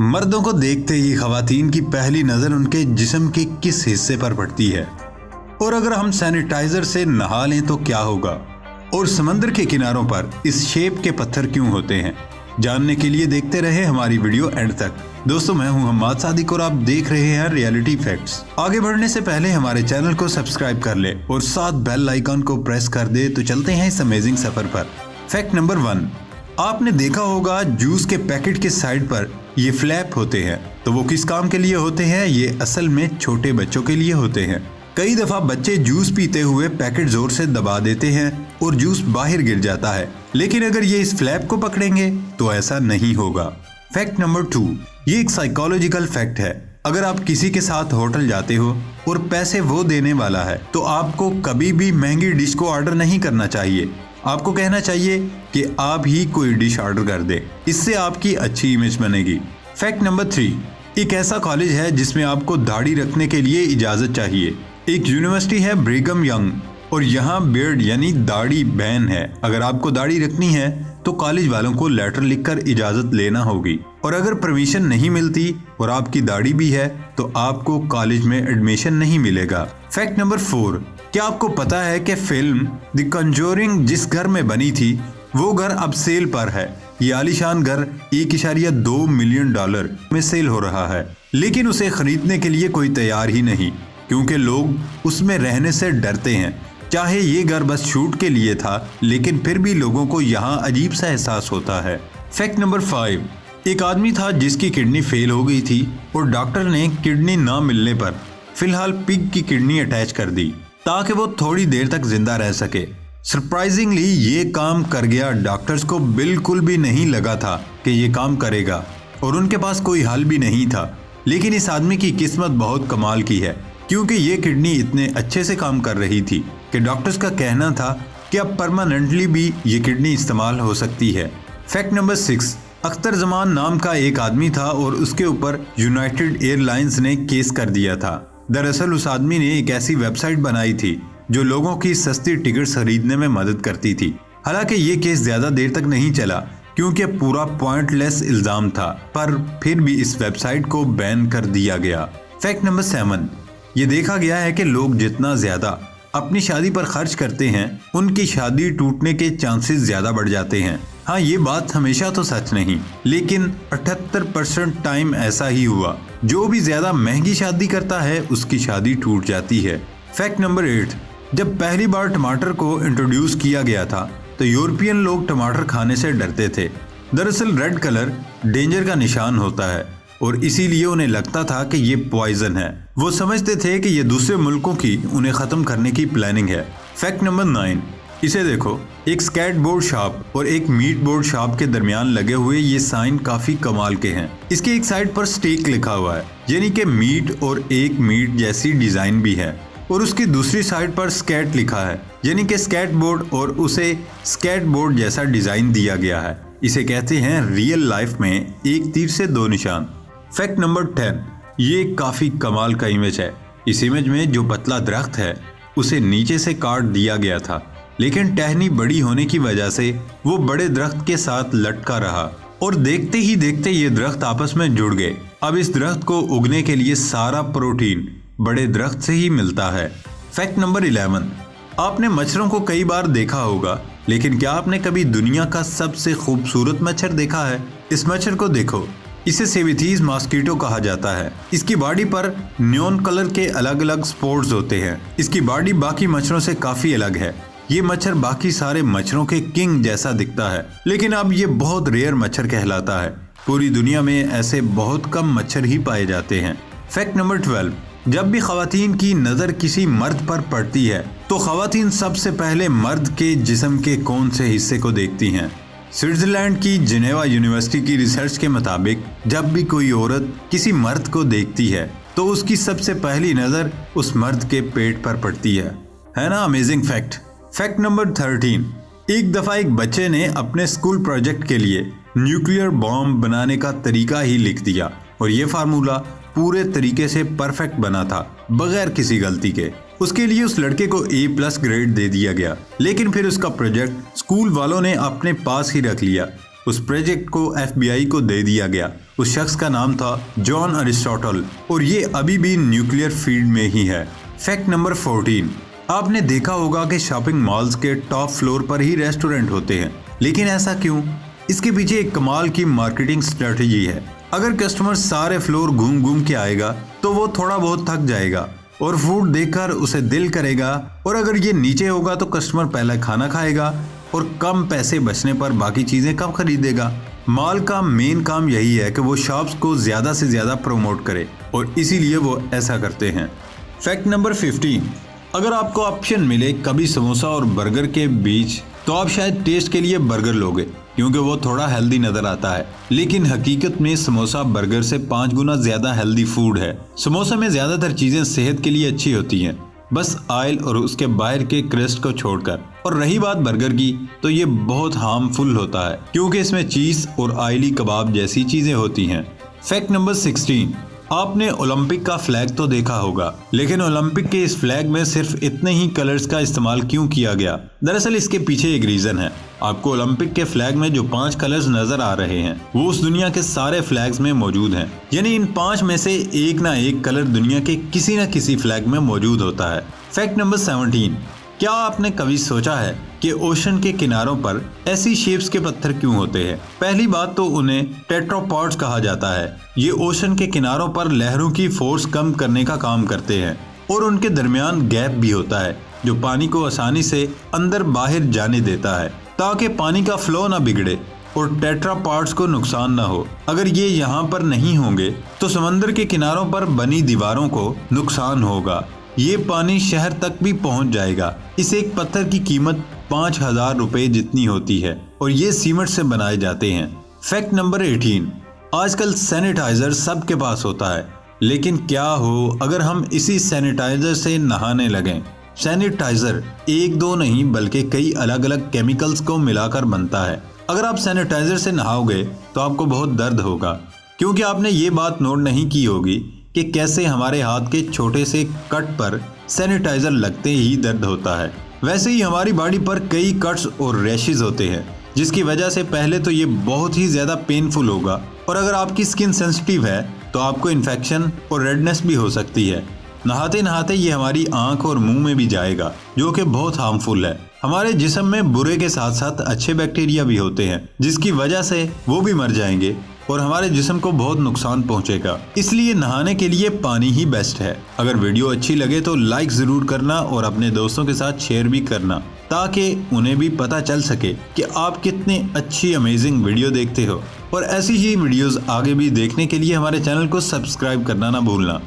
मर्दों को देखते ही खवातीन की पहली नजर उनके जिस्म के किस हिस्से पर पड़ती है, और अगर हम सैनिटाइजर से नहा लें तो क्या होगा, और समंदर के किनारों पर इस शेप के पत्थर क्यों होते हैं। जानने के लिए देखते रहे हमारी वीडियो एंड तक। दोस्तों, मैं हूं हम्माद सादिक और आप देख रहे हैं रियलिटी फैक्ट्स। आगे बढ़ने से पहले हमारे चैनल को सब्सक्राइब कर ले और साथ बेल आइकन को प्रेस कर दे तो चलते हैं इस अमेजिंग सफर पर। फैक्ट नंबर 1, आपने देखा होगा जूस के पैकेट के साइड पर ये फ्लैप होते हैं, तो वो किस काम के लिए होते हैं? ये असल में छोटे बच्चों के लिए होते हैं। कई दफा बच्चे जूस पीते हुए पैकेट जोर से दबा देते हैं और जूस बाहर गिर जाता है, लेकिन अगर ये इस फ्लैप को पकड़ेंगे तो ऐसा नहीं होगा। फैक्ट नंबर 2, ये एक साइकोलॉजिकल फैक्ट है। अगर आप किसी के साथ होटल जाते हो और पैसे वो देने वाला है तो आपको कभी भी महंगी डिश को ऑर्डर नहीं करना चाहिए। आपको कहना चाहिए कि आप ही कोई डिश ऑर्डर कर दे, इससे आपकी अच्छी इमेज बनेगी। फैक्ट नंबर 3, एक ऐसा कॉलेज है जिसमें आपको दाढ़ी रखने के लिए इजाजत चाहिए। एक यूनिवर्सिटी है ब्रिघम यंग और यहाँ बियर्ड यानी दाढ़ी बैन है। अगर आपको दाढ़ी रखनी है तो कॉलेज वालों को लेटर लिखकर इजाजत लेना होगी, और अगर परमिशन नहीं मिलती और आपकी दाढ़ी भी है तो आपको कॉलेज में एडमिशन नहीं मिलेगा। फैक्ट नंबर 4, क्या आपको पता है कि फिल्म द कंजोरिंग जिस घर में बनी थी वो घर अब सेल पर है। ये आलीशान घर $1.2 मिलियन में सेल हो रहा है, लेकिन उसे खरीदने के लिए कोई तैयार ही नहीं, क्योंकि लोग उसमें रहने से डरते हैं। चाहे ये घर बस शूट के लिए था, लेकिन फिर भी लोगों को यहाँ अजीब सा एहसास होता है। फैक्ट नंबर 5, एक आदमी था जिसकी किडनी फेल हो गई थी और डॉक्टर ने किडनी ना मिलने पर फिलहाल पिग की किडनी अटैच कर दी ताकि वो थोड़ी देर तक जिंदा रह सके। सरप्राइजिंगली ये काम कर गया। डॉक्टर्स को बिल्कुल भी नहीं लगा था कि ये काम करेगा और उनके पास कोई हल भी नहीं था, लेकिन इस आदमी की किस्मत बहुत कमाल की है, क्योंकि ये किडनी इतने अच्छे से काम कर रही थी कि डॉक्टर्स का कहना था कि अब परमानेंटली भी ये किडनी इस्तेमाल हो सकती है। फैक्ट नंबर 6, अख्तर जमान नाम का एक आदमी था और उसके ऊपर यूनाइटेड एयरलाइंस ने केस कर दिया था। दरअसल उस आदमी ने एक ऐसी वेबसाइट बनाई थी जो लोगों की सस्ती टिकट खरीदने में मदद करती थी। हालांकि ये केस ज्यादा देर तक नहीं चला क्योंकि पूरा पॉइंटलेस इल्जाम था, पर फिर भी इस वेबसाइट को बैन कर दिया गया। फैक्ट नंबर 7, ये देखा गया है कि लोग जितना ज्यादा अपनी शादी पर खर्च करते हैं उनकी शादी टूटने के चांसेस ज्यादा बढ़ जाते हैं। हाँ, ये बात हमेशा तो सच नहीं, लेकिन 78% टाइम ऐसा ही हुआ। जो भी ज्यादा महंगी शादी करता है उसकी शादी टूट जाती है। फैक्ट नंबर 8, जब पहली बार टमाटर को इंट्रोड्यूस किया गया था तो यूरोपियन लोग टमाटर खाने से डरते थे। दरअसल रेड कलर डेंजर का निशान होता है और इसीलिए उन्हें लगता था कि ये पॉइजन है। वो समझते थे कि ये दूसरे मुल्कों की उन्हें खत्म करने की प्लानिंग है। फैक्ट नंबर 9, इसे देखो, एक स्केटबोर्ड शॉप और एक मीट बोर्ड शॉप के दरमियान लगे हुए ये साइन काफी कमाल के हैं। इसके एक साइड पर स्टेक लिखा हुआ है, यानी कि मीट, और एक मीट जैसी डिजाइन भी है, और उसकी दूसरी साइड पर स्केट लिखा है, यानी कि स्केटबोर्ड, और उसे स्केटबोर्ड जैसा डिजाइन दिया गया है। इसे कहते हैं रियल लाइफ में एक तीर से 2 निशान। फैक्ट नंबर 10, ये काफी कमाल का इमेज है। इस इमेज में जो पतला दरख्त है उसे नीचे से काट दिया गया था, लेकिन टहनी बड़ी होने की वजह से वो बड़े दरख्त के साथ लटका रहा और देखते ही देखते ये दरख्त आपस में जुड़ गए। अब इस दरख्त को उगने के लिए सारा प्रोटीन बड़े दरख्त से ही मिलता है। फैक्ट नंबर 11, आपने मच्छरों को कई बार देखा होगा, लेकिन क्या आपने कभी दुनिया का सबसे खूबसूरत मच्छर देखा है? इस मच्छर को देखो, इसे सेविथीज मॉस्किटो कहा जाता है। इसकी बॉडी पर न्योन कलर के अलग अलग स्पॉट्स होते हैं। इसकी बॉडी बाकी मच्छरों से काफी अलग है। ये मच्छर बाकी सारे मच्छरों के किंग जैसा दिखता है, लेकिन अब ये बहुत रेयर मच्छर कहलाता है। पूरी दुनिया में ऐसे बहुत कम मच्छर ही पाए जाते हैं। फैक्ट नंबर 12, जब भी खवातीन की नजर किसी मर्द पर पड़ती है तो खवातीन सबसे पहले मर्द के जिस्म के कौन से हिस्से को देखती हैं? स्विट्जरलैंड की जिनेवा यूनिवर्सिटी की रिसर्च के मुताबिक जब भी कोई औरत किसी मर्द को देखती है तो उसकी सबसे पहली नजर उस मर्द के पेट पर पड़ती है ना? Amazing fact. फैक्ट नंबर 13, एक दफा एक बच्चे ने अपने स्कूल प्रोजेक्ट के लिए न्यूक्लियर बॉम्ब बनाने का तरीका ही लिख दिया और ये फार्मूला पूरे तरीके से परफेक्ट बना था, बगैर किसी गलती के। उसके लिए उस लड़के को A+ ग्रेड दे दिया गया, लेकिन फिर उसका प्रोजेक्ट स्कूल वालों ने अपने पास ही रख लिया उस प्रोजेक्ट को FBI को दे दिया गया। उस शख्स का नाम था जॉन अरिस्टोटल और ये अभी भी न्यूक्लियर फील्ड में ही है। फैक्ट नंबर 14, आपने देखा होगा कि शॉपिंग मॉल्स के टॉप फ्लोर पर ही रेस्टोरेंट होते हैं, लेकिन ऐसा क्यों? इसके पीछे एक कमाल की मार्केटिंग स्ट्रेटजी है। अगर कस्टमर सारे फ्लोर घूम घूम के आएगा तो वो थोड़ा बहुत थक जाएगा और फूड देखकर उसे दिल करेगा, और अगर ये नीचे होगा तो कस्टमर पहले खाना खाएगा और कम पैसे बचने पर बाकी चीजें कम खरीदेगा। मॉल का मेन काम यही है कि वो शॉप्स को ज्यादा से ज्यादा प्रमोट करे और इसीलिए वो ऐसा करते हैं। फैक्ट नंबर 15, अगर आपको ऑप्शन मिले कभी समोसा और बर्गर के बीच तो आप शायद टेस्ट के लिए बर्गर लोगे क्योंकि वो थोड़ा हेल्दी नजर आता है, लेकिन हकीकत में समोसा बर्गर से 5 गुना ज्यादा हेल्दी फूड है। समोसा में ज्यादातर चीजें सेहत के लिए अच्छी होती हैं, बस ऑयल और उसके बाहर के क्रस्ट को छोड़कर। और रही बात बर्गर की, तो ये बहुत हार्मफुल होता है क्योंकि इसमें चीज और ऑयली कबाब जैसी चीजें होती हैं। फैक्ट नंबर 16, आपने ओलंपिक का फ्लैग तो देखा होगा, लेकिन ओलंपिक के इस फ्लैग में सिर्फ इतने ही कलर्स का इस्तेमाल क्यों किया गया? दरअसल इसके पीछे एक रीजन है। आपको ओलंपिक के फ्लैग में जो 5 कलर्स नजर आ रहे हैं वो उस दुनिया के सारे फ्लैग्स में मौजूद हैं, यानी इन 5 में से एक ना एक कलर दुनिया के किसी न किसी फ्लैग में मौजूद होता है। फैक्ट नंबर 17, क्या आपने कभी सोचा है कि ओशन के किनारों पर ऐसी शेप्स के पत्थर क्यों होते हैं? पहली बात तो उन्हें टेट्रापॉड्स कहा जाता है। ये ओशन के किनारों पर लहरों की फोर्स कम करने का काम करते हैं और उनके दरमियान गैप भी होता है जो पानी को आसानी से अंदर बाहर जाने देता है ताकि पानी का फ्लो ना बिगड़े और टेट्रापॉड्स को नुकसान ना हो। अगर ये यहाँ पर नहीं होंगे तो समंदर के किनारों पर बनी दीवारों को नुकसान होगा। ये पानी शहर तक भी पहुंच जाएगा। इस एक पत्थर की कीमत 5,000 रुपए जितनी होती है और ये सीमेंट से बनाए जाते हैं। फैक्ट नंबर 18, आजकल सैनिटाइजर सबके पास होता है, लेकिन क्या हो अगर हम इसी सैनिटाइजर से नहाने लगें? सैनिटाइजर एक दो नहीं बल्कि कई अलग अलग केमिकल्स को मिलाकर बनता है। अगर आप सैनिटाइजर से नहाओगे तो आपको बहुत दर्द होगा, क्योंकि आपने ये बात नोट नहीं की होगी कि कैसे हमारे हाथ के छोटे से कट पर सैनिटाइजर लगते ही दर्द होता है। वैसे ही हमारी बॉडी पर कई कट्स और रैशेज होते हैं, जिसकी वजह से पहले तो ये बहुत ही ज्यादा पेनफुल होगा और अगर आपकी स्किन सेंसिटिव है तो आपको इन्फेक्शन और रेडनेस भी हो सकती है। नहाते नहाते ये हमारी आंख और मुंह में भी जाएगा, जो कि बहुत हार्मफुल है। हमारे जिस्म में बुरे के साथ साथ अच्छे बैक्टीरिया भी होते हैं, जिसकी वजह से वो भी मर जाएंगे और हमारे जिस्म को बहुत नुकसान पहुंचेगा। इसलिए नहाने के लिए पानी ही बेस्ट है। अगर वीडियो अच्छी लगे तो लाइक जरूर करना और अपने दोस्तों के साथ शेयर भी करना, ताकि उन्हें भी पता चल सके कि आप कितने अच्छी अमेजिंग वीडियो देखते हो। और ऐसी ही वीडियोस आगे भी देखने के लिए हमारे चैनल को सब्सक्राइब करना ना भूलना।